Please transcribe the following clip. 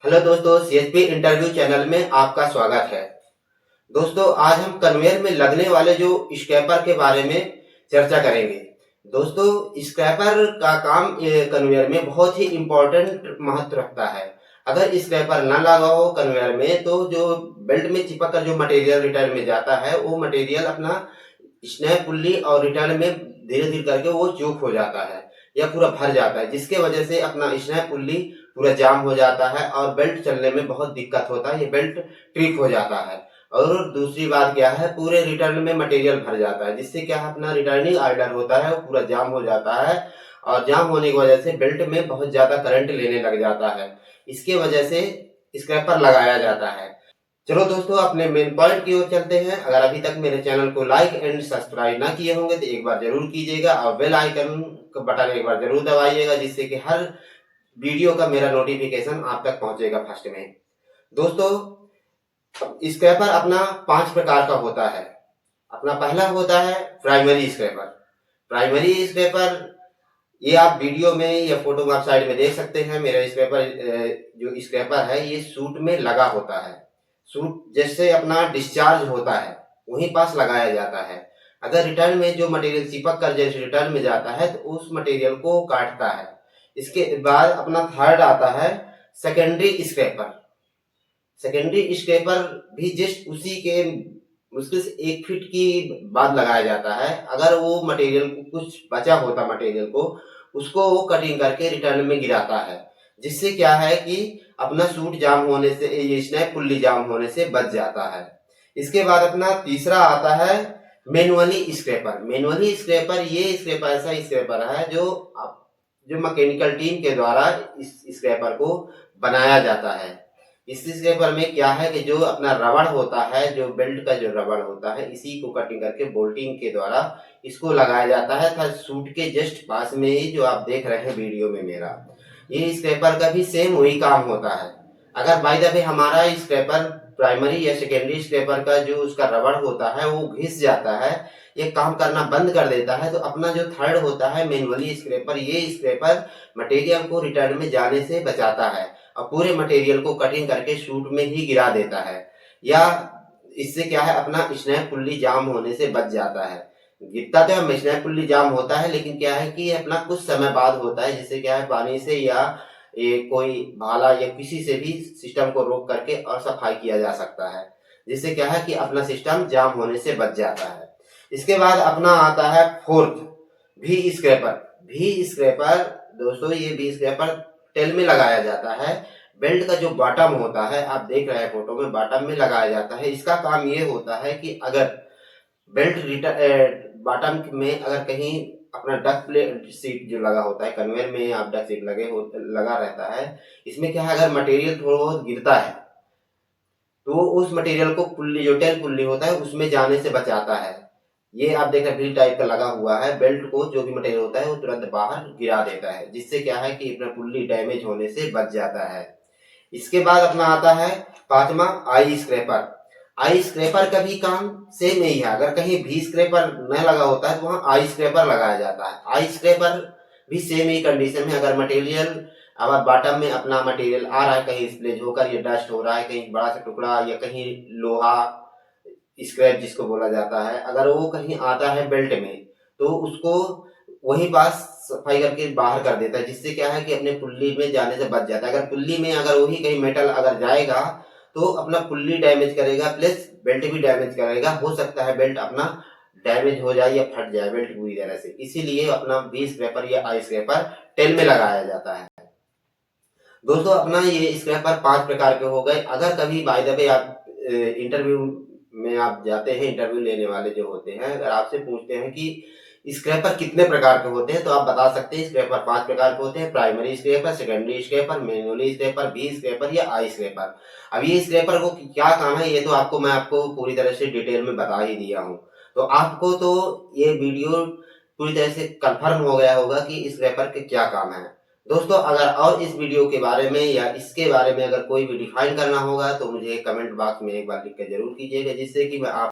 Hello दोस्तों, CHP interview channel में आपका स्वागत है। दोस्तों, आज हम कन्वेयर में लगने वाले जो स्क्रैपर के बारे में चर्चा करेंगे। दोस्तों, स्क्रैपर का काम कन्वेयर में बहुत ही इम्पोर्टेंट महत्व रखता है। अगर स्क्रैपर ना लगा हो कन्वेयर में तो जो बेल्ट में चिपक कर जो मटेरियल रिटर्न में जाता है वो मटेरियल अपना स्नैप पुल्ली और रिटर्न में धीरे धीरे करके वो चोक हो जाता है या पूरा भर जाता है, जिसके वजह से अपना स्नैप पुल्ली पूरा जाम हो जाता है और बेल्ट चलने में बहुत दिक्कत होता है। ये बेल्ट ट्रिप हो जाता है। और दूसरी बात क्या है, पूरे रिटर्न में मटेरियल भर जाता है, जिससे क्या है अपना रिटर्निंग ऑर्डर होता है वो पूरा जाम हो जाता है और जाम होने की वजह से बेल्ट में बहुत ज्यादा करंट लेने लग जाता है। इसके वजह से स्क्रैपर लगाया जाता है। चलो दोस्तों, अपने मेन पॉइंट की ओर चलते हैं। अगर अभी तक मेरे चैनल को लाइक एंड सब्सक्राइब ना किए होंगे तो एक बार जरूर कीजिएगा और बेल आइकन का बटन एक बार जरूर दबाइएगा, जिससे कि हर वीडियो का मेरा नोटिफिकेशन आप तक पहुंचेगा फर्स्ट में। दोस्तों, स्क्रैपर अपना 5 प्रकार का होता है। अपना पहला होता है प्राइमरी स्क्रैपर। प्राइमरी स्क्रैपर ये आप वीडियो में या फोटो में आप साइड में देख सकते हैं। मेरा स्क्रैपर जो स्क्रैपर है ये सूट में लगा होता है। सूट जैसे अपना डिस्चार्ज होता है वहीं पास लगाया जाता है। अगर रिटर्न में जो मटेरियल चिपक कर जैसे रिटर्न में जाता है तो उस मटेरियल को काटता है। इसके बाद अपना थर्ड आता है सेकेंडरी स्क्रैपर। सेकेंडरी स्क्रैपर भी जस्ट उसी के मुश्किल से 1 फीट की बाद लगाया जाता है। अगर वो मटेरियल को कुछ बचा होता मटेरियल को उसको वो कटिंग करके रिटर्न में गिराता है, जिससे क्या है कि अपना सूट जाम होने से ये स्नैप पुल्ली जाम होने से बच जाता है। इसके बाद अपना तीसरा आता है मैनुअली स्क्रैपर। मैनुअली स्क्रैपर ये स्क्रैपर ऐसा स्क्रैपर है जो मैकेनिकल टीम के द्वारा इस स्क्रैपर को बनाया जाता है। इस स्क्रैपर में क्या है कि जो अपना रबड़ होता है, जो बेल्ट का जो रबड़ होता है, इसी को कटिंग करके बोल्टिंग के द्वारा इसको लगाया जाता है था सूट के जस्ट पास में ही जो आप देख रहे हैं वीडियो में मेरा। ये स्क्रैपर का भी सेम वही काम होता है। अगर बाय द वे हमारा स्क्रैपर प्राइमरी या सेकेंडरी स्क्रैपर का जो उसका रबड़ होता है वो घिस जाता है, ये काम करना बंद कर देता है, तो अपना जो थर्ड होता है मैनुअली स्क्रैपर, ये स्क्रैपर मटेरियल को रिटर्न में जाने से बचाता है और पूरे मटेरियल को कटिंग करके शूट में ही गिरा देता है। या इससे क्या है अपना स्नैप पुल्ली जाम होने से बच जाता है। गिरता तो है स्नैप पुल्ली जाम होता है, लेकिन क्या है कि अपना कुछ समय बाद होता है, जिससे क्या है पानी से या ये कोई भाला या किसी से भी सिस्टम को रोक करके और सफाई किया जा सकता है, जिससे क्या है कि अपना सिस्टम जाम होने से बच जाता है। इसके बाद अपना आता है फोर्थ भी स्क्रैपर। भी स्क्रैपर दोस्तों, ये भी स्क्रैपर टेल में लगाया जाता है। बेल्ट का जो बॉटम होता है आप देख रहे हैं फोटो में, बॉटम में लगाया जाता है। इसका काम ये होता है कि अगर बेल्ट बॉटम में अगर कहीं अपना डक प्लेट सीट जो लगा होता है कन्वेयर में, आप डक सीट लगा रहता है, इसमें क्या है अगर मटेरियल थोड़ा बहुत गिरता है तो उस मटेरियल को पुल्ली जो टेल पुल्ली होता है उसमें जाने से बचाता है। ये आप देख रहे हैं व्हील टाइप का लगा हुआ है, बेल्ट को जो भी मटेरियल होता है वो तुरंत बाहर गिरा देता है, जिससे क्या है कि अपना पुल्ली डैमेज होने से बच जाता है। इसके बाद अपना आता है पांचवा आई स्क्रैपर। आई स्क्रैपर का भी काम सेम ही है। अगर कहीं भी स्क्रैपर न लगा होता है तो वहां आई स्क्रैपर लगाया जाता है। आई स्क्रैपर भी सेम ही कंडीशन में, अगर मटेरियल अब बॉटम में अपना मटेरियल आ रहा है, कहीं स्प्लेज होकर ये डस्ट हो रहा है, कहीं बड़ा सा टुकड़ा या कहीं लोहा स्क्रैप जिसको बोला जाता है, अगर वो कहीं आता है बेल्ट में तो उसको वहीं पास सफाई करके बाहर कर देता है, जिससे क्या है कि अपने पुल्ली में जाने से बच जाता है। अगर पुल्ली में अगर वही कहीं मेटल अगर जाएगा तो अपना पुल्ली डैमेज करेगा प्लस बेल्ट भी डैमेज करेगा। हो सकता है बेल्ट अपना डैमेज हो जाए या फट जाए बेल्ट पूरी तरह से। इसीलिए अपना वी स्क्रैपर या आई स्क्रैपर टेल में लगाया जाता है। दोस्तों, अपना ये स्क्रैपर 5 प्रकार के हो गए। अगर कभी बाय द वे आप इंटरव्यू में आप जाते हैं, इंटरव्यू लेने वाले जो होते हैं अगर आपसे पूछते हैं कि स्क्रैपर कितने प्रकार के होते हैं, तो आप बता सकते हैं स्क्रैपर 5 प्रकार के होते हैं। Primary scraper, secondary scraper, manually scraper, B scraper या आई स्क्रैपर। अब ये स्क्रैपर को क्या काम है ये तो मैं आपको पूरी तरह से डिटेल में बता ही दिया हूँ। तो आपको तो ये वीडियो पूरी तरह से कंफर्म हो गया होगा कि स्क्रैपर के क्या काम है। दोस्तों, अगर और इस वीडियो के बारे में या इसके बारे में अगर कोई भी डिफाइन करना होगा तो मुझे कमेंट बॉक्स में एक बार लिख कर जरूर कीजिएगा, जिससे कि मैं आप